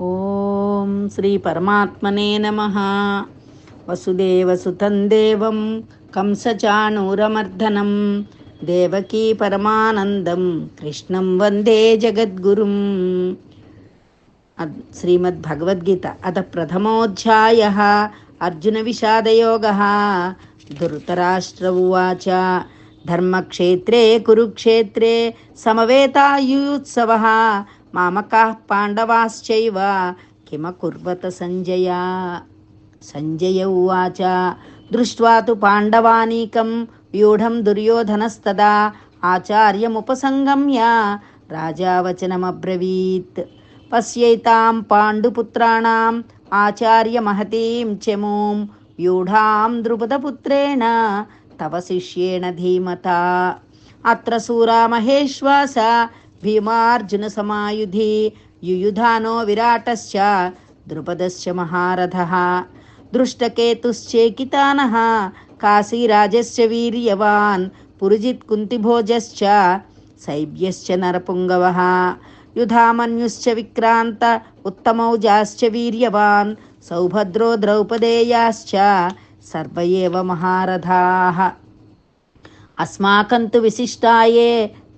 ఓం శ్రీ పరమాత్మనే నమః. వసుదేవసుతం దేవం కంసచాణూరమర్దనం దేవకీ పరమానందం కృష్ణం వందే జగద్గురుం. శ్రీమద్భగవద్గీత అత ప్రథమోధ్యాయః. అర్జున విషాదయోగః. ధృతరాష్ట్ర ఉవాచ ధర్మక్షేత్రే కురుక్షేత్రే సమవేతాయుత్సవః మామకాః పాండవాశ్చైవ కిమకుర్వత సంజయ. సంజయ ఉవాచ దృష్ట్వా తు పాండవానీకం వ్యూఢం దుర్యోధనస్తదా ఆచార్యముపసంగమ్య రాజా వచనమబ్రవీత్. పశ్యైతాం పాండుపుత్రాణం ఆచార్యమహతీం చమూం వ్యూఢాం ద్రుపదపుత్రేణ తవ శిష్యేణ ధీమతా. అత్ర శూరా మహేశ్వాస భీమార్జున సమాయుధి యుయుధానో విరాటశ్చ ద్రుపదశ్చ మహారథః. దృష్టకేతుశ్చేకితానః కాశీరాజశ్చ వీర్యవాన్ పురుజిత్ కుంతిభోజశ్చ శైబ్యశ్చ నరపుంగవః. యుధామన్యుశ్చ విక్రాంత ఉత్తమౌజాశ్చ వీర్యవాన్ సౌభద్రో ద్రౌపదేయాశ్చ సర్వ ఏవ మహారథాః. అస్మాకం తు విశిష్టాయే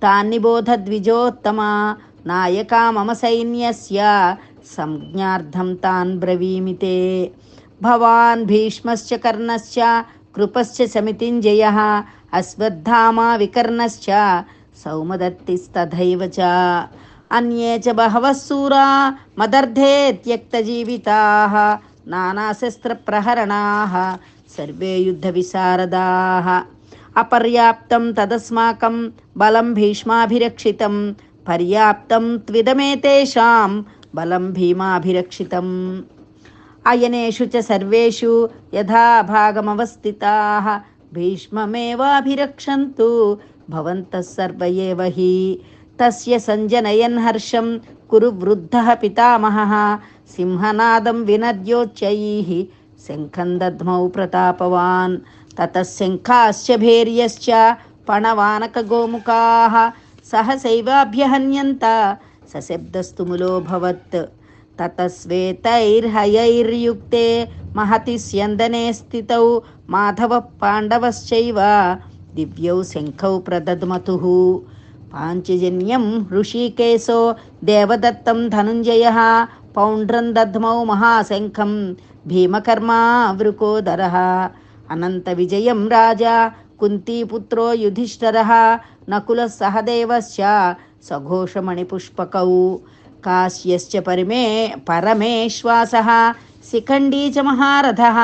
తాన్నిబోధ ద్విజోత్తమా నాయకా మమ సైన్యస్య సంజ్ఞార్థం తాన్ బ్రవీమితే. భవాన్ భీష్మశ్చ కర్ణశ్చ కృపశ్చ సమితింజయః అశ్వత్థామా వికర్ణశ్చ సౌమదత్తిస్తథైవ చ. అన్యే చ బహవః శూరా మదర్థే త్యక్తజీవితాః నానాశస్త్రప్రహరణాః సర్వే యుద్ధ విశారదాః. అపర్యాప్తం తదస్మాకం బలం భీష్మాభిరక్షితం పర్యాప్తం త్విదమేతేషాం బలం భీమాభిరక్షితం. అయనేషు చ సర్వేషు యథా భాగమవస్థితాః భీష్మమేవాభిరక్షन्तు భవంతః సర్వ ఏవ హి. తస్య సంజనయన్ హర్షం కురు వృద్ధః పితామహः సింహనాదం వినద్యోచ్చైః శంఖం దద్మౌ ప్రతాపవాన్. తతః శంఖాశ్చ భేర్యశ్చ పణవానకగోముఖాః సహసైవాభ్యహన్యంత సశబ్దస్తుములోऽభవత్. తతః శ్వేతైర్హయైర్యుక్తే మహతి స్యందనే స్థితౌ మాధవః పాండవశ్చైవ దివ్యౌ శంఖౌ ప్రదద్మతుః. పాంచజన్యం హృషీకేశో దేవదత్తం ధనుంజయః పౌండ్రం దద్మౌ మహాశంఖం భీమకర్మా వృకోదరః. అనంత విజయం రాజా కుంతీపుత్రో యుధిష్ఠిరః నకులః సహదేవశ్చ సఘోషమణిపుష్పకౌ. కాశ్యశ్చ పరమేశ్వాసః శిఖండీ చ మహారథः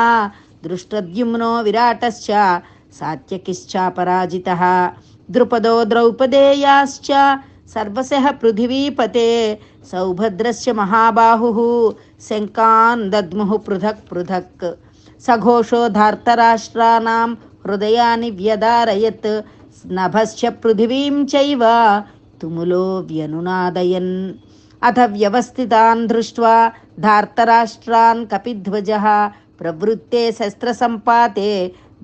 దృష్టద్యుమ్నో విరాటశ్చ సాత్యకిశ్చాపరాజితः. ద్రుపదో ద్రౌపదేయాశ్చ సర్వశః పృథివీపతే సౌభద్రశ్చ మహాబాహుః శంఖాన్ దద్ముః పృథక్ పృథక్. సఘోషో ధార్తరాష్ట్రాణాం హృదయాని వ్యదారయత్ నభశ్చ పృథివీం చైవ తుములో వ్యనునాదయన్. అథ వ్యవస్థితాన్ దృష్ట్వా ధార్తరాష్ట్రాన్ కపిధ్వజః ప్రవృత్తే శస్త్రసంపాతే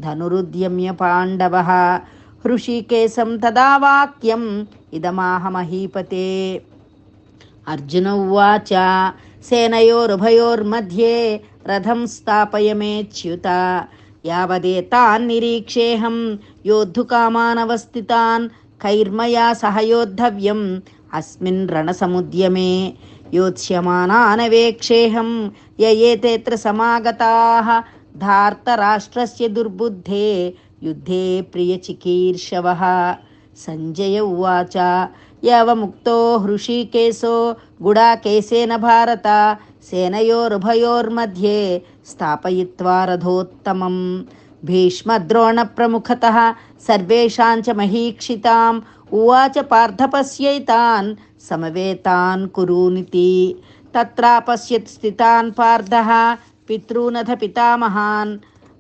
ధనురుద్యమ్య పాండవः. హృషీకేశం తదా వాక్యం ఇదమాహ మహీపతే. అర్జున ఉవాచ సేనయోరుభయోర్मध्ये రథం స్థాపయమేచ్యుత. యావదేతాన్ నిరీక్షేహం యోద్ధుకామానవస్థితాన్ కైర్మయా సహ యోద్ధవ్యం అస్మిన్ రణసముద్యమే. యోత్స్యమానానవేక్షేహం యయేతేత్ర సమాగతాః ధార్తరాష్ట్రస్య దుర్బుద్ధే యుద్ధే ప్రియచికీర్షవః. సంజయ ఉవాచ యావముక్తో హృషీకేశో గుడాకేశేన భారత సేనయోరుభయోర్मध्ये స్థాపయిత్వా రథోత్తమం. భీష్మద్రోణ ప్రముఖతః సర్వేషాం చ మహీక్షితాం ఉవాచ పార్థ పశ్యైతాన్ సమవేతాన్ కురూనితి. తత్రాపశ్యత్ స్థితాన్ పార్థః పితॄనథ పితామహాన్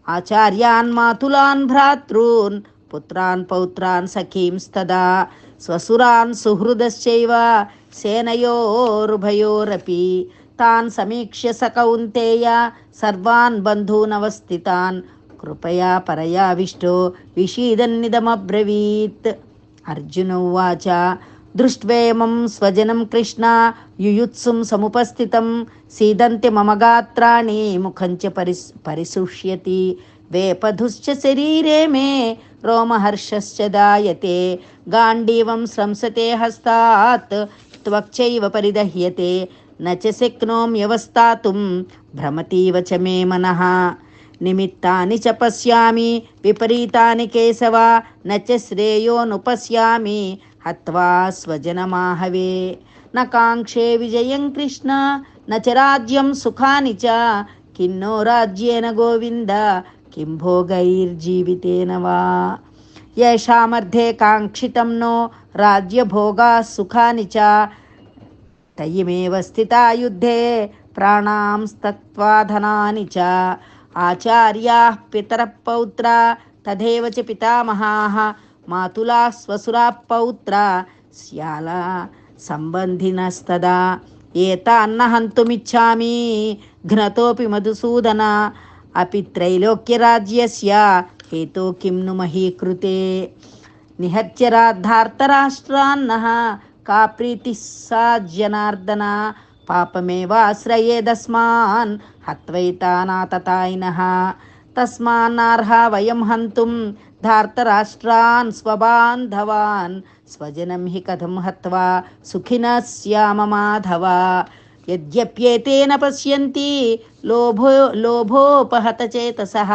ఆచార్యాన్ మాతులాన్ భ్రాతॄన్ పుత్రాన్ పౌత్రాన్ సఖీంస్తదా స్వసురాన్ సుహృదశ్చైవ సేనయోరుభయోరపి. తాన్ సమీక్ష్య స కౌంతేయ సర్వాన్ బంధూనవస్థితాన్ కృపయా పరయావిష్టో విషీదన్నిదమబ్రవీత్. అర్జున ఉవాచ దృష్ట్వేమం స్వజనం కృష్ణ యుయుత్సుం సముపస్థితం సీదంతి మమ గాత్రాణి ముఖంచ పరిశుష్యతి వేపధుశ్చ శరీరే మే రోమహర్షశ్చ దాయతే గాండీవం స్రంసతే హస్తాత్ త్వక్చైవ పరిదహ్యతే నచ శక్నోమ్యవస్థాతుం భ్రమతీవ చ మే మనః నిమిత్తాని చ పశ్యామి విపరీతాని కేశవ నచ శ్రేయోనుపశ్యామి హత్వా స్వజనమాహవే న కాంక్షే విజయం కృష్ణ నచ రాజ్యం సుఖాని చ కిన్నో రాజ్యేన గోవింద కిం భోగైర్జీవితేన వా యశామర్థే కాంక్షితం నో రాజ్యభోగా సుఖాని చ తయిమేవ స్థితా యుద్ధే ప్రాణాంస్తత్వా ధనాని చ ఆచార్యాః పితరః పౌత్రా తథైవ చ పితామహాః మాతులాः స్వసురాः పౌత్రా శ్యాలా సంబంధినస్తదా ఏతాన్న హంతుమిచ్ఛామి ఘ్నతోపి మధుసూదన అపి త్రైలోక్యరాజ్యస్య హేతో కిం ను మహీకృతే నిహత్య ధార్తరాష్ట్రాన్నః కా ప్రీతిः సా జనార్దన పాపమేవాశ్రయేదస్మాన్ హత్వైతానాతతాయినః తస్మాన్నార్హా వయం హంతుం ధార్తరాష్ట్రాన్ స్వబాంధవాన్ స్వజనం హి కథం హత్వా సుఖినః స్యామ మాధవ యద్యప్యేతేన పశ్యంతి లోభోపహతచేతసః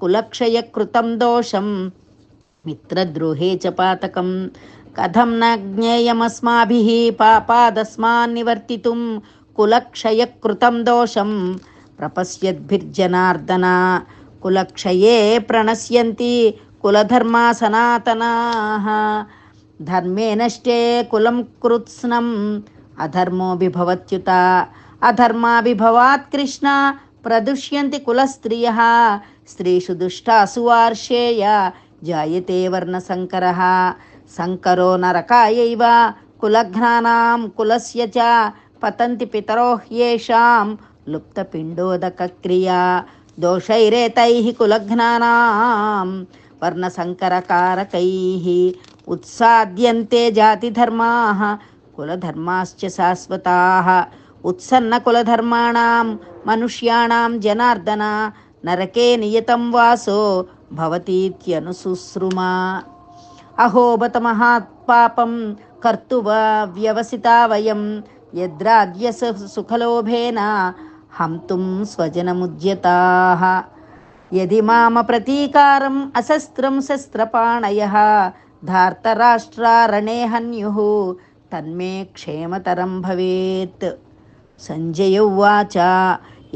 కులక్షయకృతం దోషం మిత్రద్రోహే చ పాతకం కథం న జ్ఞేయమస్మాభిః పాపాదస్మాన్ నివర్తితుం కులక్షయకృతం దోషం ప్రపశ్యద్భిర్జనార్దన కులక్షయే ప్రణశ్యంతి కులధర్మా సనాతనాః ధర్మే నష్టే కులం కృత్స్నం అధర్మో విభవత్యుత అధర్మాభిభవాత్ కృష్ణ ప్రదుష్యంతి కులస్త్రియః స్త్రీషు దుష్టాసు వార్షేయ జాయతే వర్ణసంకరః సంకరో నరకాయైవ కులఘ్నానాం కులస్య చ పతంతి పితరో హ్యేషాం లుప్తపిండోదకక్రియా దోషైరేతైః కులఘ్నానాం వర్ణసంకరకారకైః ఉత్సాద్యంతే జాతిధర్మాః కులధర్మాశ్చ శాశ్వతాః ఉత్సన్నకులధర్మాణాం మనుష్యాణాం జనార్దన నరకే నియతం వాసో భవతీత్యనుశుశ్రుమా అహో బత మహాత్పాపం కర్తువ వ్యవసితా వయం యద్రాజ్య సుఖలోభేన హంతుం స్వజనముద్యతాః యది మామ ప్రతీకారం అశస్త్రం శస్త్రపాణయః ధార్తరాష్ట్రారణే హన్యుః తన్మే క్షేమతరం భవేత్. సంజయ ఉవాచ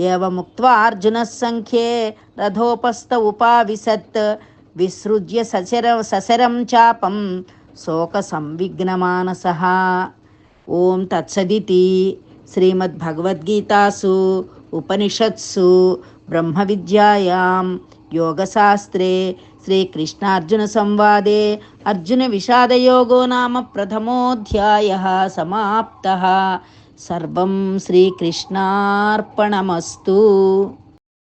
ఏవముక్త్వా అర్జునః సంఖ్యే రథోపస్థ ఉపావిశత్ విసృజ్య సశరం చాపం శోక సంవిఘ్నమానసః. ఓం తత్సదితి. శ్రీమద్భగవద్గీతాసు ఉపనిషత్సు బ్రహ్మ విద్యాయాం యోగశాస్త్రే శ్రీకృష్ణార్జున సంవాదే అర్జున విషాదయోగో నామ ప్రథమోऽధ్యాయः సమాప్తः. సర్వం శ్రీకృష్ణార్పణమస్తు.